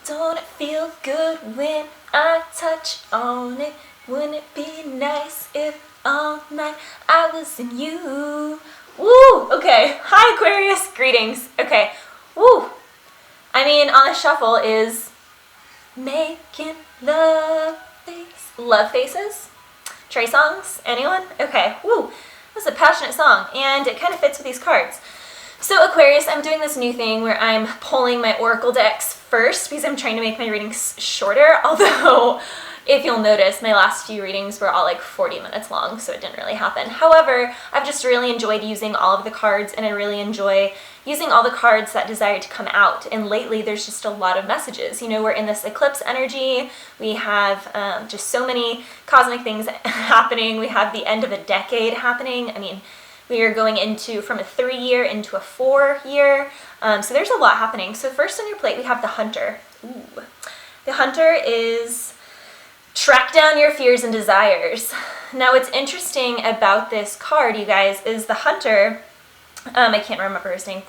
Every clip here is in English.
Don't it feel good when I touch on it? Wouldn't it be nice if all night I was in you? Woo! Okay. Hi, Aquarius. Greetings. Okay. Woo! I mean, on the shuffle is making love faces? Trey songs? Anyone? Okay. Woo! This is a passionate song, and it kind of fits with these cards. So Aquarius, I'm doing this new thing where I'm pulling my oracle decks first because I'm trying to make my readings shorter, although if you'll notice, my last few readings were all like 40 minutes long, so it didn't really happen. However, I've just really enjoyed using all of the cards, and I really enjoy using all the cards that desire to come out. And lately, there's just a lot of messages. You know, we're in this eclipse energy. We have just so many cosmic things happening. We have the end of a decade happening. I mean, we are going from a 3-year into a 4-year. So there's a lot happening. So first on your plate, we have the Hunter. Ooh. The Hunter is track down your fears and desires. Now, what's interesting about this card, you guys, is the Hunter, I can't remember his name, it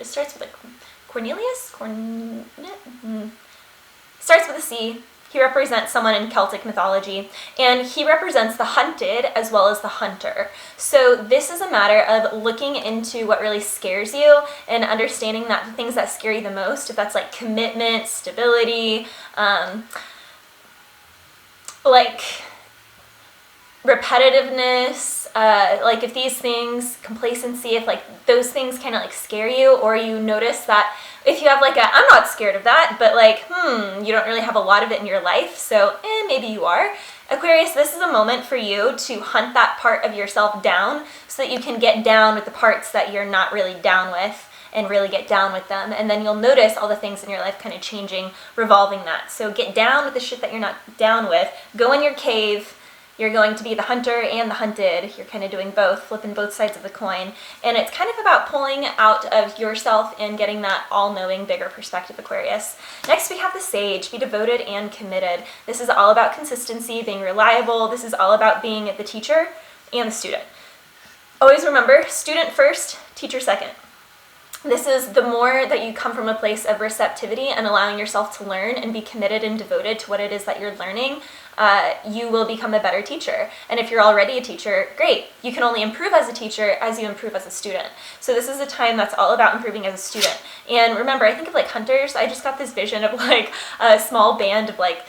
starts with like Cornelius? Starts with a C. He represents someone in Celtic mythology, and he represents the hunted as well as the hunter. So this is a matter of looking into what really scares you and understanding that the things that scare you the most, if that's like commitment, stability, like repetitiveness, like if these things, complacency, if like those things kind of like scare you, or you notice that if you have like I'm not scared of that, but like, you don't really have a lot of it in your life, so maybe you are. Aquarius, this is a moment for you to hunt that part of yourself down so that you can get down with the parts that you're not really down with and really get down with them. And then you'll notice all the things in your life kind of changing, revolving that. So get down with the shit that you're not down with. Go in your cave. You're going to be the hunter and the hunted. You're kind of doing both, flipping both sides of the coin. And it's kind of about pulling out of yourself and getting that all-knowing, bigger perspective, Aquarius. Next, we have the Sage. Be devoted and committed. This is all about consistency, being reliable. This is all about being the teacher and the student. Always remember, student first, teacher second. This is the more that you come from a place of receptivity and allowing yourself to learn and be committed and devoted to what it is that you're learning, you will become a better teacher. And if you're already a teacher, great. You can only improve as a teacher as you improve as a student. So this is a time that's all about improving as a student. And remember, I think of like hunters. I just got this vision of like a small band of like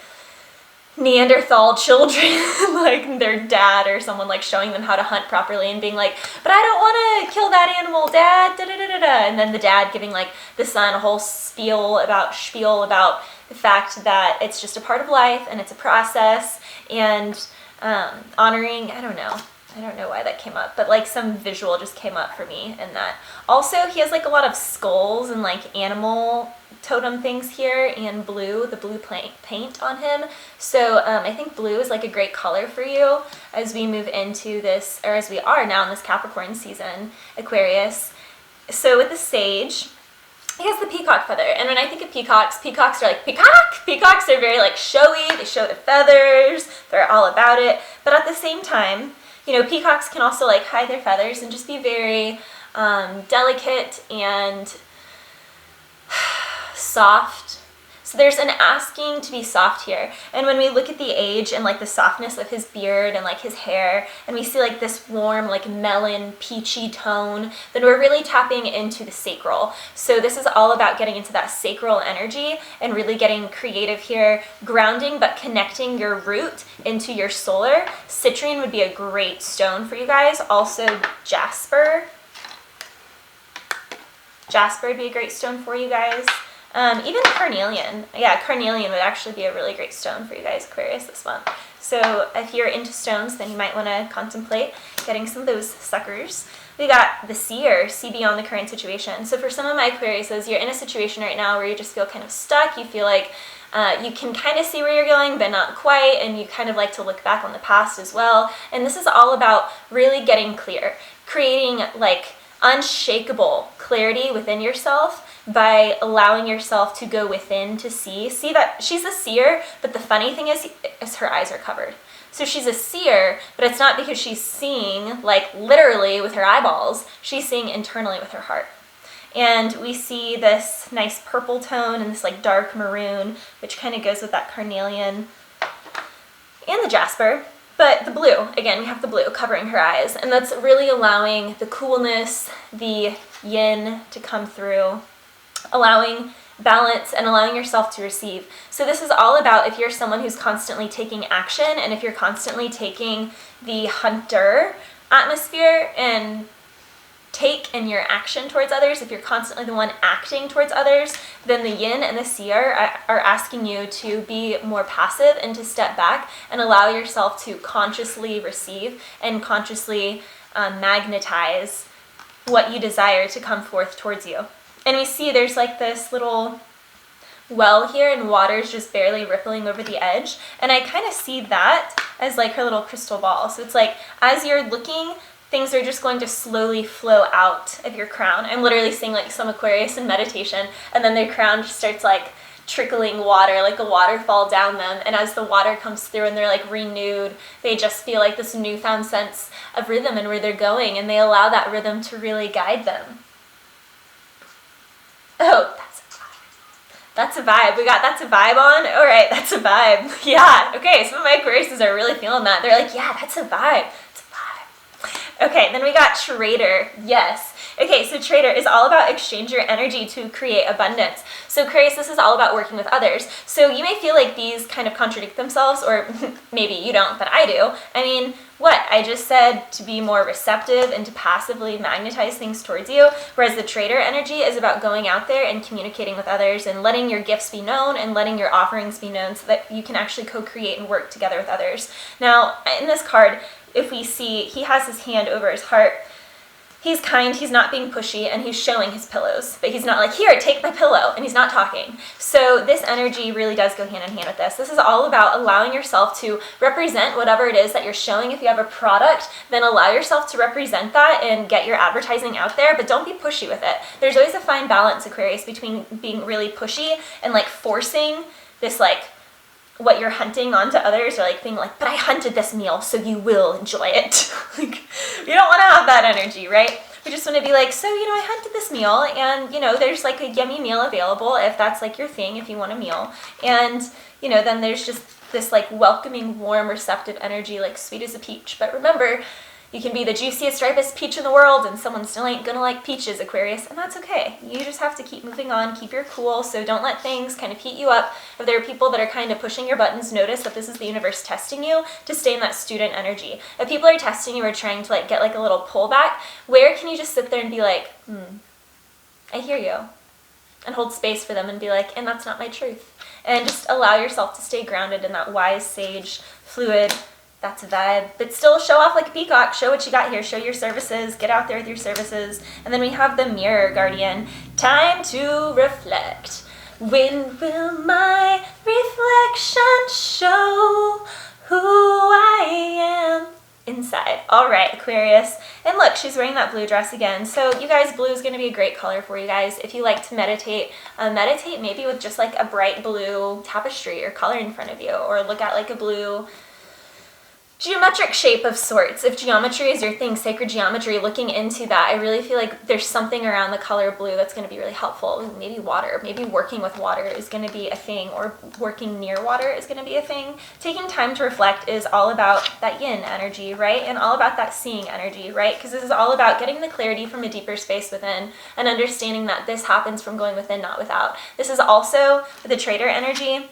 Neanderthal children, like their dad or someone like showing them how to hunt properly and being like, but I don't want to kill that animal, Dad, da da da da da. And then the dad giving like the son a whole spiel about the fact that it's just a part of life and it's a process, and honoring, I don't know why that came up, but like some visual just came up for me in that. Also, he has like a lot of skulls and like animal totem things here, and the blue paint on him. So I think blue is like a great color for you as we move into this, or as we are now in this Capricorn season, Aquarius. So with the Sage, he has the peacock feather. And when I think of peacocks are like, peacock! Peacocks are very like showy, they show the feathers, they're all about it. But at the same time, you know, peacocks can also like hide their feathers and just be very delicate and soft. So there's an asking to be soft here. And when we look at the age and like the softness of his beard and like his hair, and we see like this warm, like melon, peachy tone, then we're really tapping into the sacral. So this is all about getting into that sacral energy and really getting creative here, grounding but connecting your root into your solar. Citrine would be a great stone for you guys. Also jasper. Jasper would be a great stone for you guys. Even carnelian. Yeah, carnelian would actually be a really great stone for you guys, Aquarius, this month. So if you're into stones, then you might want to contemplate getting some of those suckers. We got the Seer, see beyond the current situation. So for some of my Aquariuses, you're in a situation right now where you just feel kind of stuck. You feel like you can kind of see where you're going, but not quite, and you kind of like to look back on the past as well. And this is all about really getting clear, creating like unshakable clarity within yourself by allowing yourself to go within to see that she's a seer, but the funny thing is her eyes are covered. So she's a seer, but it's not because she's seeing like literally with her eyeballs, she's seeing internally with her heart. And we see this nice purple tone and this like dark maroon, which kind of goes with that carnelian and the jasper. But the blue, again, we have the blue covering her eyes, and that's really allowing the coolness, the yin to come through, allowing balance and allowing yourself to receive. So this is all about if you're someone who's constantly taking action, and if you're constantly taking the hunter atmosphere and take in your action towards others, if you're constantly the one acting towards others, then the yin and the seer are asking you to be more passive and to step back and allow yourself to consciously receive and consciously magnetize what you desire to come forth towards you. And we see there's like this little well here, and water's just barely rippling over the edge, and I kind of see that as like her little crystal ball. So it's like as you're looking, things are just going to slowly flow out of your crown. I'm literally seeing like some Aquarius in meditation, and then their crown just starts like trickling water, like a waterfall down them. And as the water comes through and they're like renewed, they just feel like this newfound sense of rhythm and where they're going, and they allow that rhythm to really guide them. Oh, that's a vibe. That's a vibe. We got that's a vibe on? All right, that's a vibe. Yeah, okay, some of my Aquariuses are really feeling that. They're like, yeah, that's a vibe. Okay, then we got Trader. Yes. Okay, so Trader is all about exchange your energy to create abundance. So Aquarius, this is all about working with others. So you may feel like these kind of contradict themselves, or maybe you don't, but I do. I mean, what? I just said to be more receptive and to passively magnetize things towards you, whereas the Trader energy is about going out there and communicating with others and letting your gifts be known and letting your offerings be known so that you can actually co-create and work together with others. Now, in this card, if we see, he has his hand over his heart. He's kind, he's not being pushy, and he's showing his pillows. But he's not like, here, take my pillow, and he's not talking. So this energy really does go hand in hand with this. This is all about allowing yourself to represent whatever it is that you're showing. If you have a product, then allow yourself to represent that and get your advertising out there, but don't be pushy with it. There's always a fine balance, Aquarius, between being really pushy and like forcing this like what you're hunting onto others, or like being like, but I hunted this meal, so you will enjoy it. Like, you don't want to have that energy, right? We just want to be like, so, I hunted this meal, and, there's like a yummy meal available if that's like your thing, if you want a meal. And, then there's just this like welcoming, warm, receptive energy, like sweet as a peach. But remember, you can be the juiciest, ripest peach in the world, and someone still ain't gonna like peaches, Aquarius, and that's okay. You just have to keep moving on, keep your cool, so don't let things kind of heat you up. If there are people that are kind of pushing your buttons, notice that this is the universe testing you to stay in that student energy. If people are testing you or trying to like get like a little pullback, where can you just sit there and be like, I hear you, and hold space for them and be like, and that's not my truth. And just allow yourself to stay grounded in that wise, sage, fluid, that's a vibe, but still show off like a peacock. Show what you got here. Show your services. Get out there with your services. And then we have the Mirror Guardian. Time to reflect. When will my reflection show who I am inside? All right, Aquarius. And look, she's wearing that blue dress again. So you guys, blue is going to be a great color for you guys. If you like to meditate, meditate maybe with just like a bright blue tapestry or color in front of you, or look at like a blue geometric shape of sorts. If geometry is your thing, sacred geometry, looking into that, I really feel like there's something around the color blue that's going to be really helpful. Maybe water, maybe working with water is going to be a thing, or working near water is going to be a thing. Taking time to reflect is all about that yin energy, right? And all about that seeing energy, right? Because this is all about getting the clarity from a deeper space within and understanding that this happens from going within, not without. This is also the Trader energy.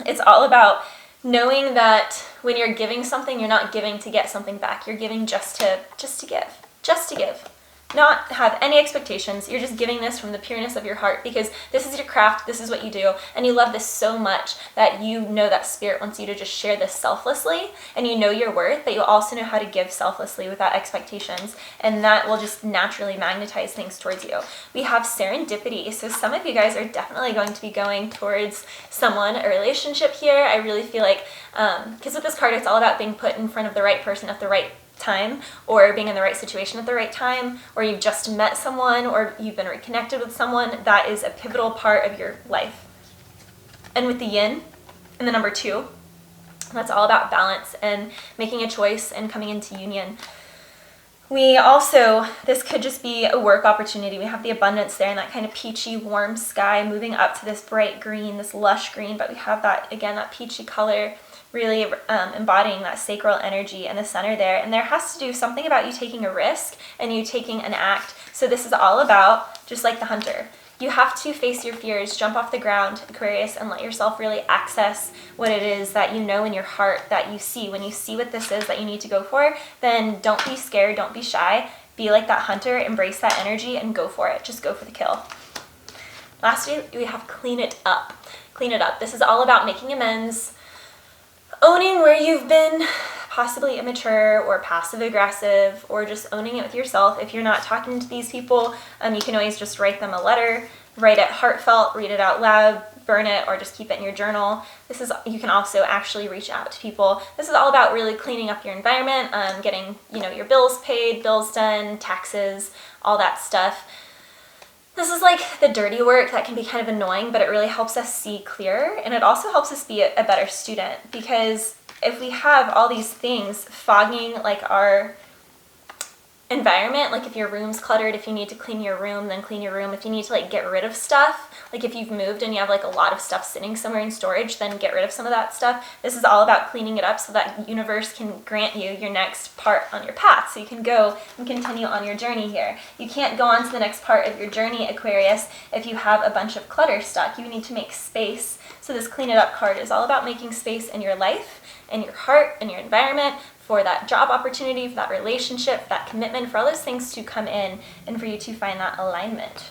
It's all about knowing that when you're giving something, you're not giving to get something back. You're giving just to give. Not have any expectations. You're just giving this from the pureness of your heart, because this is your craft, this is what you do, and you love this so much that you know that spirit wants you to just share this selflessly, and you know your worth, but you also know how to give selflessly without expectations, and that will just naturally magnetize things towards you. We have serendipity, so some of you guys are definitely going to be going towards someone, a relationship here. I really feel like, because with this card, it's all about being put in front of the right person at the right time, or being in the right situation at the right time, or you've just met someone, or you've been reconnected with someone. That is a pivotal part of your life. And with the yin and the number 2, that's all about balance and making a choice and coming into union. We also, this could just be a work opportunity. We have the abundance there and that kind of peachy, warm sky moving up to this bright green, this lush green, but we have that, again, that peachy color really embodying that sacral energy in the center there. And there has to do something about you taking a risk and you taking an act. So this is all about, just like the hunter, you have to face your fears, jump off the ground, Aquarius, and let yourself really access what it is that you know in your heart that you see. When you see what this is that you need to go for, then don't be scared, don't be shy. Be like that hunter, embrace that energy, and go for it. Just go for the kill. Lastly, we have clean it up. Clean it up. This is all about making amends, owning where you've been possibly immature or passive aggressive, or just owning it with yourself. If you're not talking to these people, you can always just write them a letter, write it heartfelt, read it out loud, burn it, or just keep it in your journal. You can also actually reach out to people. This is all about really cleaning up your environment, getting, your bills paid, bills done, taxes, all that stuff. This is like the dirty work that can be kind of annoying, but it really helps us see clearer, and it also helps us be a better student, because if we have all these things fogging like our environment, like if your room's cluttered, if you need to clean your room, then clean your room. If you need to like get rid of stuff, like if you've moved and you have like a lot of stuff sitting somewhere in storage, then get rid of some of that stuff. This is all about cleaning it up so that universe can grant you your next part on your path, so you can go and continue on your journey here. You can't go on to the next part of your journey, Aquarius, if you have a bunch of clutter stuck. You need to make space. So this clean it up card is all about making space in your life, in your heart, in your environment, for that job opportunity, for that relationship, for that commitment, for all those things to come in and for you to find that alignment.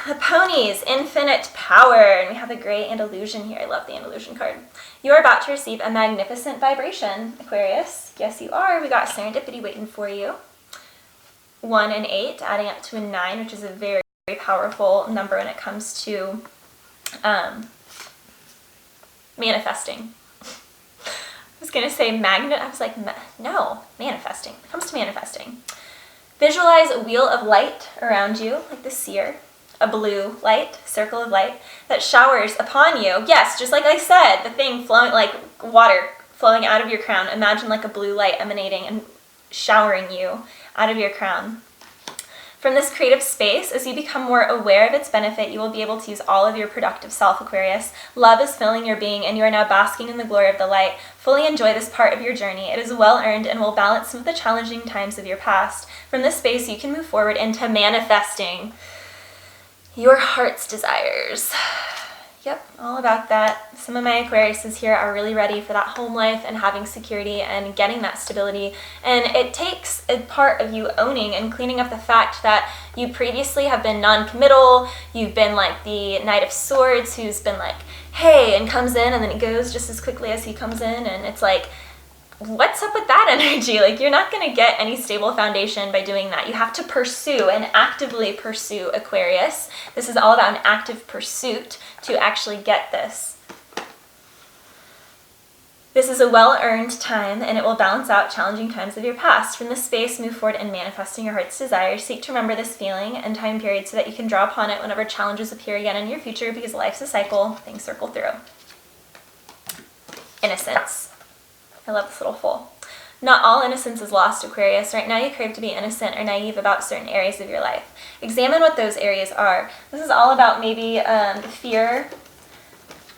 The ponies, infinite power, and we have a gray Andalusian here. I love the Andalusian card. You are about to receive a magnificent vibration, Aquarius. Yes, you are. We got serendipity waiting for you. 1 and 8, adding up to a 9, which is a very, very powerful number when it comes to manifesting. I was going to say magnet. I was like, no, manifesting. It comes to manifesting. Visualize a wheel of light around you, like the seer, a blue light, circle of light, that showers upon you. Yes, just like I said, the thing flowing, like water flowing out of your crown. Imagine like a blue light emanating and showering you out of your crown. From this creative space, as you become more aware of its benefit, you will be able to use all of your productive self, Aquarius. Love is filling your being, and you are now basking in the glory of the light. Fully enjoy this part of your journey. It is well-earned and will balance some of the challenging times of your past. From this space, you can move forward into manifesting your heart's desires. Yep, all about that. Some of my Aquariuses here are really ready for that home life and having security and getting that stability. And it takes a part of you owning and cleaning up the fact that you previously have been non-committal. You've been like the Knight of Swords who's been like, hey, and comes in and then it goes just as quickly as he comes in. And it's like, what's up with that energy? Like, you're not going to get any stable foundation by doing that. You have to pursue and actively pursue, Aquarius. This is all about an active pursuit to actually get this. This is a well-earned time, and it will balance out challenging times of your past. From this space, move forward in manifesting your heart's desire. Seek to remember this feeling and time period so that you can draw upon it whenever challenges appear again in your future, because life's a cycle. Things circle through. Innocence. I love this little foal. Not all innocence is lost, Aquarius. Right now you crave to be innocent or naive about certain areas of your life. Examine what those areas are. This is all about maybe fear.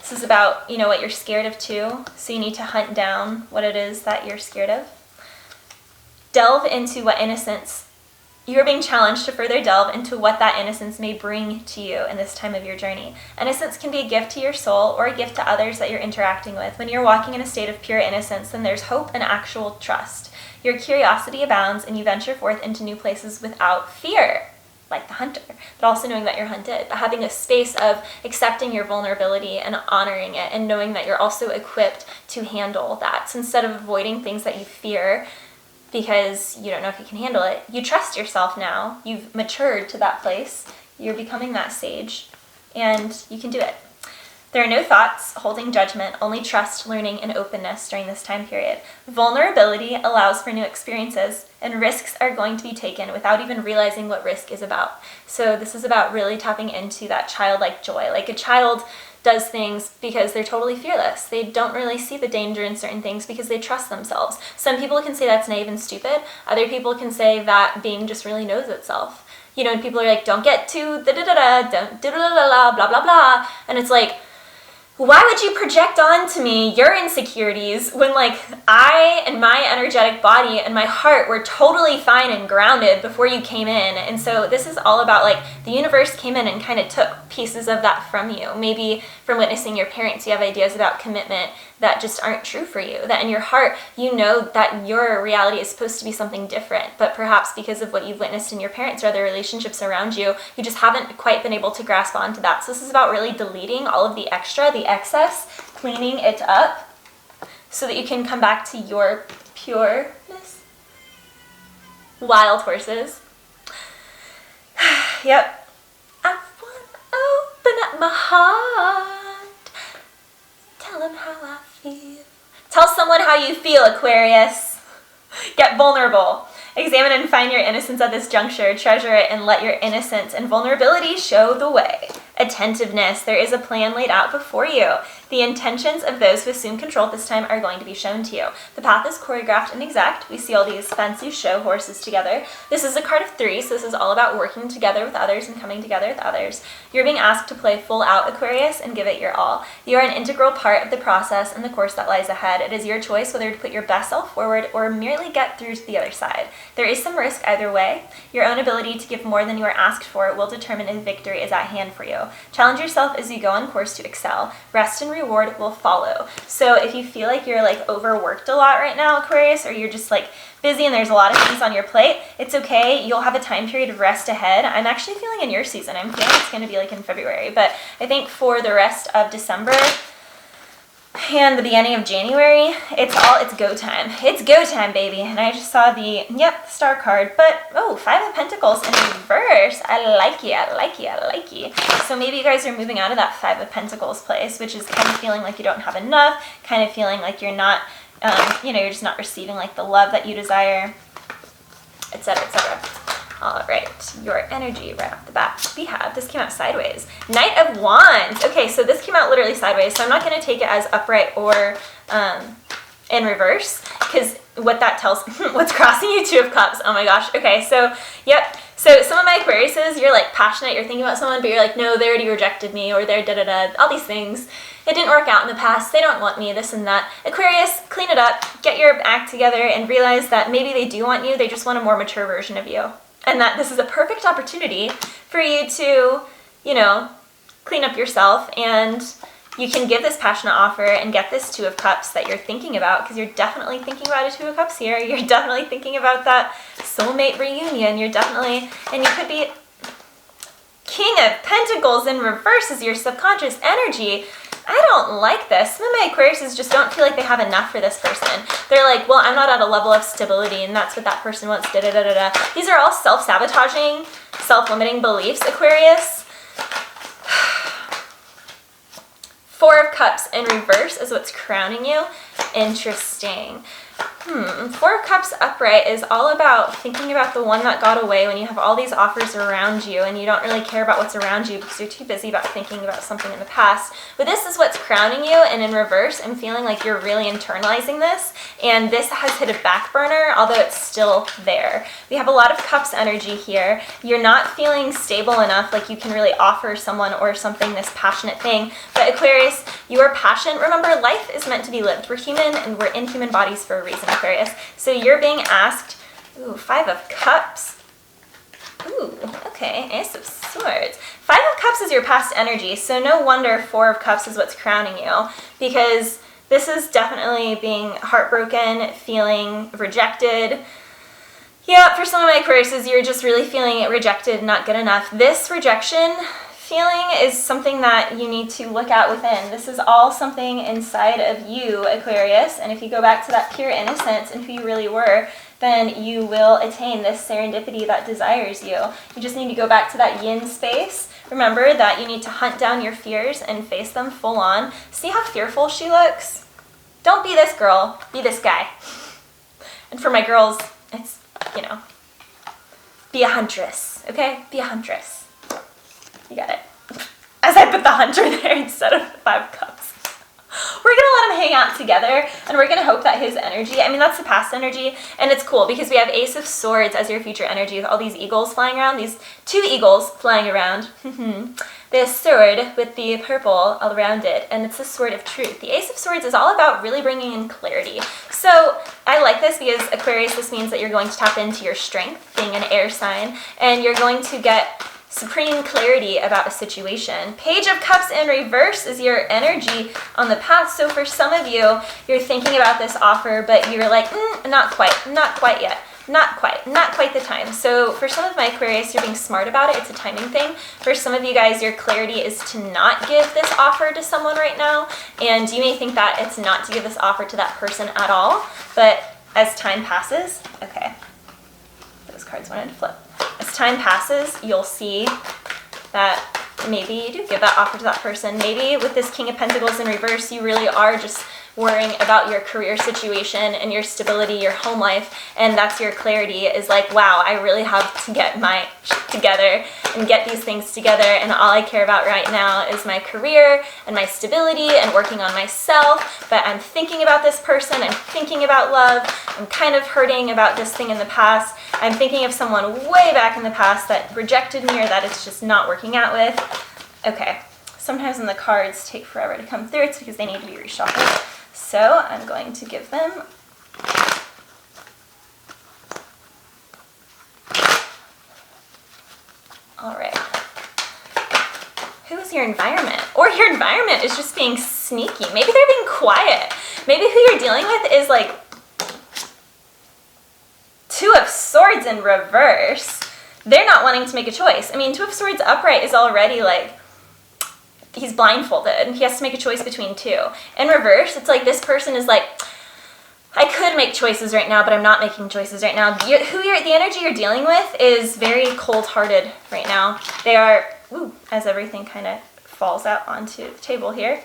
This is about, what you're scared of too. So you need to hunt down what it is that you're scared of. Delve into what innocence. You are being challenged to further delve into what that innocence may bring to you in this time of your journey. Innocence can be a gift to your soul or a gift to others that you're interacting with. When you're walking in a state of pure innocence, then there's hope and actual trust. Your curiosity abounds and you venture forth into new places without fear, like the hunter, but also knowing that you're hunted, but having a space of accepting your vulnerability and honoring it and knowing that you're also equipped to handle that. So instead of avoiding things that you fear, because you don't know if you can handle it, you trust yourself now. You've matured to that place. You're becoming that sage, and you can do it. There are no thoughts holding judgment, only trust, learning, and openness during this time period. Vulnerability allows for new experiences, and risks are going to be taken without even realizing what risk is about. So this is about really tapping into that childlike joy. Like a child does things because they're totally fearless. They don't really see the danger in certain things because they trust themselves. Some people can say that's naive and stupid. Other people can say that being just really knows itself. You know, and people are like, don't get too da-da-da-da, don't da-da-da-da, blah, blah, blah. And it's like, why would you project onto me your insecurities when, like, I and my energetic body and my heart were totally fine and grounded before you came in? And so this is all about, like, the universe came in and kind of took pieces of that from you. Maybe from witnessing your parents, you have ideas about commitment that just aren't true for you. That in your heart, you know that your reality is supposed to be something different, but perhaps because of what you've witnessed in your parents or other relationships around you, you just haven't quite been able to grasp onto that. So this is about really deleting all of the extra, the excess, cleaning it up so that you can come back to your pureness. Wild horses. Yep. I want to open up my heart. Tell them how I feel. Tell someone how you feel, Aquarius. Get vulnerable. Examine and find your innocence at this juncture. Treasure it and let your innocence and vulnerability show the way. Attentiveness. There is a plan laid out before you. The intentions of those who assume control this time are going to be shown to you. The path is choreographed and exact. We see all these fancy show horses together. This is a card of 3, so this is all about working together with others and coming together with others. You're being asked to play full out, Aquarius, and give it your all. You are an integral part of the process and the course that lies ahead. It is your choice whether to put your best self forward or merely get through to the other side. There is some risk either way. Your own ability to give more than you are asked for will determine if victory is at hand for you. Challenge yourself as you go on course to excel. Rest and reward will follow. So if you feel like you're like overworked a lot right now, Aquarius, or you're just like busy and there's a lot of things on your plate, it's okay. You'll have a time period of rest ahead. I'm actually feeling in your season. I'm feeling it's going to be like in February, but I think for the rest of December and the beginning of January, it's go time. It's go time, baby. And I just saw the, star card, but, oh, 5 of Pentacles in reverse. I like you, I like you, I like you. So maybe you guys are moving out of that 5 of Pentacles place, which is kind of feeling like you don't have enough, kind of feeling like you're not, you're just not receiving like the love that you desire, etc., etc. All right, your energy right off the bat. We have, this came out sideways. Knight of Wands. Okay, so this came out literally sideways, so I'm not going to take it as upright or in reverse, because what that tells, what's crossing you, 2 of Cups. Oh my gosh. Okay, so, yep. So some of my Aquariuses, you're like passionate, you're thinking about someone, but you're like, no, they already rejected me, or they're da-da-da, all these things. It didn't work out in the past, they don't want me, this and that. Aquarius, clean it up, get your act together, and realize that maybe they do want you, they just want a more mature version of you. And that this is a perfect opportunity for you to, clean up yourself, and you can give this passionate offer and get this 2 of Cups that you're thinking about, because you're definitely thinking about a 2 of Cups here. You're definitely thinking about that soulmate reunion. You're definitely, and you could be King of Pentacles in reverse is your subconscious energy. I don't like this. Some of my Aquariuses just don't feel like they have enough for this person. They're like, well, I'm not at a level of stability, and that's what that person wants, da-da-da-da-da. These are all self-sabotaging, self-limiting beliefs, Aquarius. 4 of Cups in reverse is what's crowning you. Interesting. 4 of Cups upright is all about thinking about the one that got away when you have all these offers around you and you don't really care about what's around you because you're too busy about thinking about something in the past. But this is what's crowning you, and in reverse, I'm feeling like you're really internalizing this, and this has hit a back burner, although it's still there. We have a lot of Cups energy here. You're not feeling stable enough, like you can really offer someone or something this passionate thing. But Aquarius, your passion, remember, life is meant to be lived. We're human and we're in human bodies for a reason, Aquarius. So you're being asked, ooh, 5 of Cups. Ooh, okay, Ace of Swords. 5 of Cups is your past energy, so no wonder 4 of Cups is what's crowning you, because this is definitely being heartbroken, feeling rejected. Yeah, for some of my Aquariuses, you're just really feeling rejected, not good enough. This rejection feeling is something that you need to look at within. This is all something inside of you, Aquarius, and if you go back to that pure innocence and who you really were, then you will attain this serendipity that desires you. You just need to go back to that yin space. Remember that you need to hunt down your fears and face them full on. See how fearful she looks? Don't be this girl, be this guy. And for my girls, it's, be a huntress, okay? Be a huntress. You got it. As I put the Hunter there instead of the Five of Cups. We're going to let him hang out together, and we're going to hope that his energy, I mean, that's the past energy, and it's cool because we have Ace of Swords as your future energy with all these eagles flying around, these 2 eagles flying around. The sword with the purple all around it, and it's the sword of truth. The Ace of Swords is all about really bringing in clarity. So I like this because Aquarius, this means that you're going to tap into your strength, being an air sign, and you're going to get supreme clarity about a situation. Page of Cups in reverse is your energy on the path. So for some of you, you're thinking about this offer, but you're like, not quite yet. Not quite the time. So for some of my Aquarius, you're being smart about it. It's a timing thing. For some of you guys, your clarity is to not give this offer to someone right now. And you may think that it's not to give this offer to that person at all. But as time passes, okay, those cards wanted to flip. As time passes, you'll see that maybe you do give that offer to that person. Maybe with this King of Pentacles in reverse, you really are just worrying about your career situation and your stability, your home life, and that's your clarity is like, wow, I really have to get my shit together and get these things together, and all I care about right now is my career and my stability and working on myself, but I'm thinking about this person, I'm thinking about love, I'm kind of hurting about this thing in the past, I'm thinking of someone way back in the past that rejected me or that it's just not working out with. Okay, sometimes when the cards take forever to come through, it's because they need to be reshuffled. So I'm going to give them all right. Who is your environment? Or your environment is just being sneaky. Maybe they're being quiet. Maybe who you're dealing with is like 2 of Swords in reverse. They're not wanting to make a choice. I mean, 2 of Swords upright is already like, he's blindfolded. He has to make a choice between 2. In reverse, it's like this person is like, I could make choices right now, but I'm not making choices right now. The energy you're dealing with is very cold-hearted right now. They are, as everything kind of falls out onto the table here.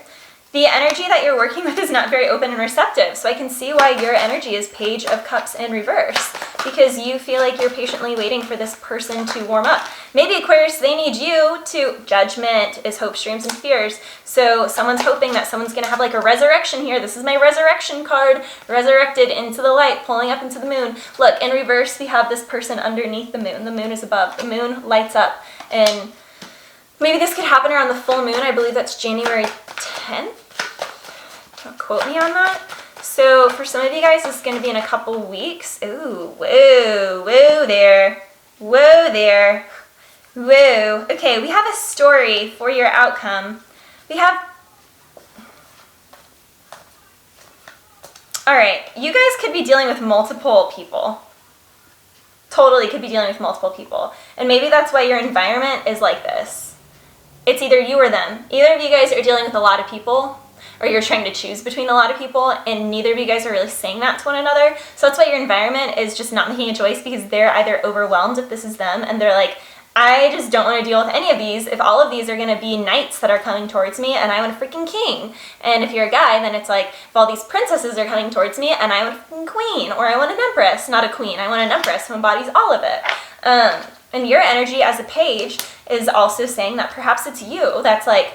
The energy that you're working with is not very open and receptive, so I can see why your energy is Page of Cups in reverse, because you feel like you're patiently waiting for this person to warm up. Maybe Aquarius, they need you to, judgment is hopes, dreams, and fears, so someone's hoping that someone's going to have like a resurrection here. This is my resurrection card, resurrected into the light, pulling up into the moon. Look, in reverse, we have this person underneath the moon. The moon is above. The moon lights up, and maybe this could happen around the full moon. I believe that's January 10th. Don't quote me on that. So for some of you guys, it's going to be in a couple weeks. Ooh, whoa there. Whoa there. Whoa. Okay, we have a story for your outcome. We have... All right, you guys could be dealing with multiple people. Totally could be dealing with multiple people. And maybe that's why your environment is like this. It's either you or them. Either of you guys are dealing with a lot of people, or you're trying to choose between a lot of people, and neither of you guys are really saying that to one another. So that's why your environment is just not making a choice, because they're either overwhelmed if this is them, and they're like, I just don't want to deal with any of these if all of these are going to be knights that are coming towards me and I want a freaking king. And if you're a guy, then it's like, if all these princesses are coming towards me and I want a freaking queen, or I want an empress, not a queen, I want an empress who embodies all of it. And your energy as a page is also saying that perhaps it's you that's like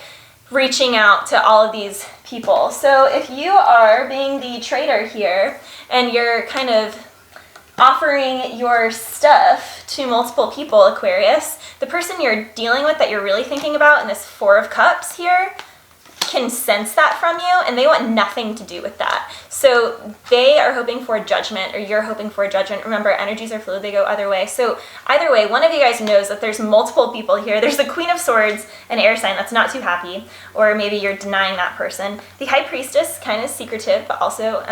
reaching out to all of these people. So if you are being the trader here and you're kind of offering your stuff to multiple people, Aquarius, the person you're dealing with that you're really thinking about in this 4 of Cups here can sense that from you, and they want nothing to do with that. So they are hoping for a judgment, or you're hoping for a judgment. Remember, energies are fluid, they go either way. So either way, one of you guys knows that there's multiple people here. There's the Queen of Swords, an air sign that's not too happy, or maybe you're denying that person. The High Priestess, kind of secretive, but also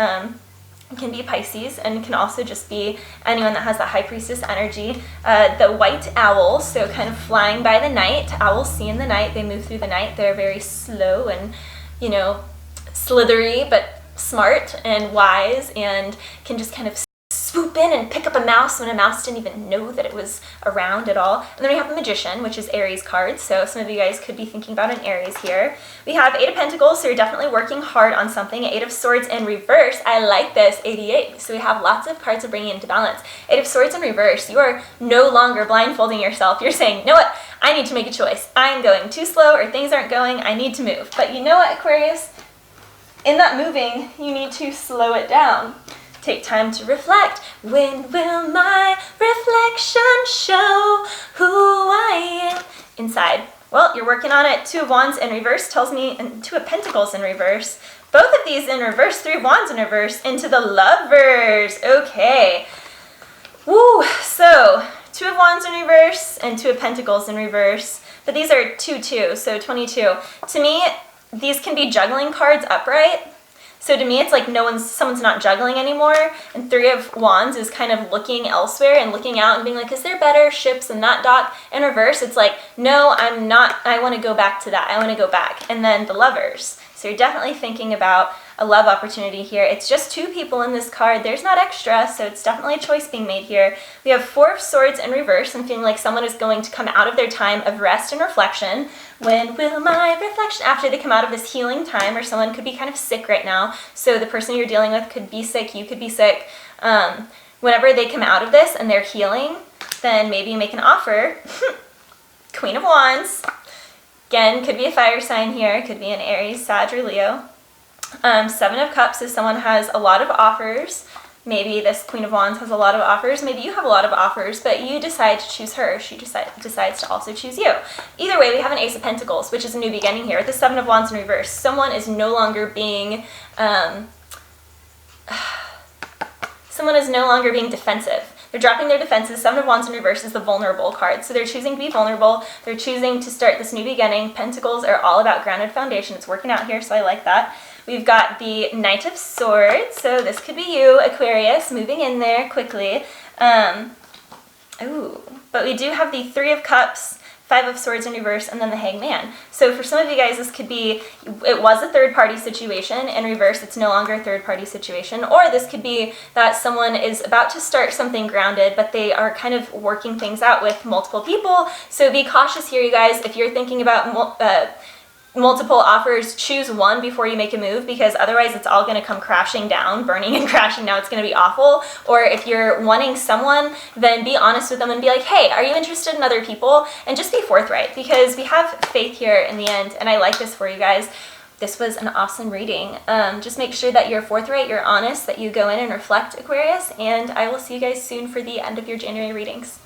can be Pisces, and can also just be anyone that has that High Priestess energy. The White Owl, so kind of flying by the night. Owls see in the night, they move through the night. They're very slow and, you know, slithery, but smart and wise, and can just kind of swoop in and pick up a mouse when a mouse didn't even know that it was around at all. And then we have the Magician, which is Aries card, so some of you guys could be thinking about an Aries here. We have 8 of Pentacles, so you're definitely working hard on something. 8 of Swords in reverse, I like this, 88. So we have lots of cards to bring into balance. 8 of Swords in reverse, you are no longer blindfolding yourself. You're saying, you know what, I need to make a choice. I'm going too slow or things aren't going. I need to move. But you know what, Aquarius? In that moving, you need to slow it down. Take time to reflect. When will my reflection show who I am inside? Well, you're working on it. 2 of Wands in reverse tells me, and 2 of Pentacles in reverse. Both of these in reverse, 3 of Wands in reverse, into the Lovers. Okay. Woo, so 2 of Wands in reverse and 2 of Pentacles in reverse. But these are 2-2, so 22. To me, these can be juggling cards upright. So to me, it's like someone's not juggling anymore. And 3 of Wands is kind of looking elsewhere and looking out and being like, is there better ships than that dock? In reverse, it's like, no, I'm not. I want to go back to that. I want to go back. And then the Lovers. So you're definitely thinking about a love opportunity here. It's just 2 people in this card. There's not extra, so it's definitely a choice being made here. We have 4 of Swords in reverse. I'm feeling like someone is going to come out of their time of rest and reflection. When will my reflection, after they come out of this healing time, or someone could be kind of sick right now. So the person you're dealing with could be sick, you could be sick. Whenever they come out of this and they're healing, then maybe you make an offer. Queen of Wands. Again, could be a fire sign here. Could be an Aries, Sag, or Leo. 7 of Cups is someone has a lot of offers. Maybe this Queen of Wands has a lot of offers. Maybe you have a lot of offers, but you decide to choose her. She decides to also choose you. Either way, we have an Ace of Pentacles, which is a new beginning here. With the 7 of Wands in reverse, someone is no longer being defensive. They're dropping their defenses. 7 of Wands in reverse is the vulnerable card. So they're choosing to be vulnerable. They're choosing to start this new beginning. Pentacles are all about grounded foundation. It's working out here, so I like that. We've got the Knight of Swords. So this could be you, Aquarius, moving in there quickly. But we do have the 3 of Cups, 5 of Swords in reverse, and then the Hangman. So for some of you guys, this could be, it was a third-party situation. In reverse, it's no longer a third-party situation. Or this could be that someone is about to start something grounded, but they are kind of working things out with multiple people. So be cautious here, you guys. If you're thinking about multiple offers, choose one before you make a move, because otherwise it's all going to come crashing down, burning and crashing. Now it's going to be awful. Or if you're wanting someone, then be honest with them and be like, hey, are you interested in other people? And just be forthright, because we have faith here in the end, and I like this for you guys. This was an awesome reading. Just make sure that you're forthright, you're honest, that you go in and reflect, Aquarius, and I will see you guys soon for the end of your January readings.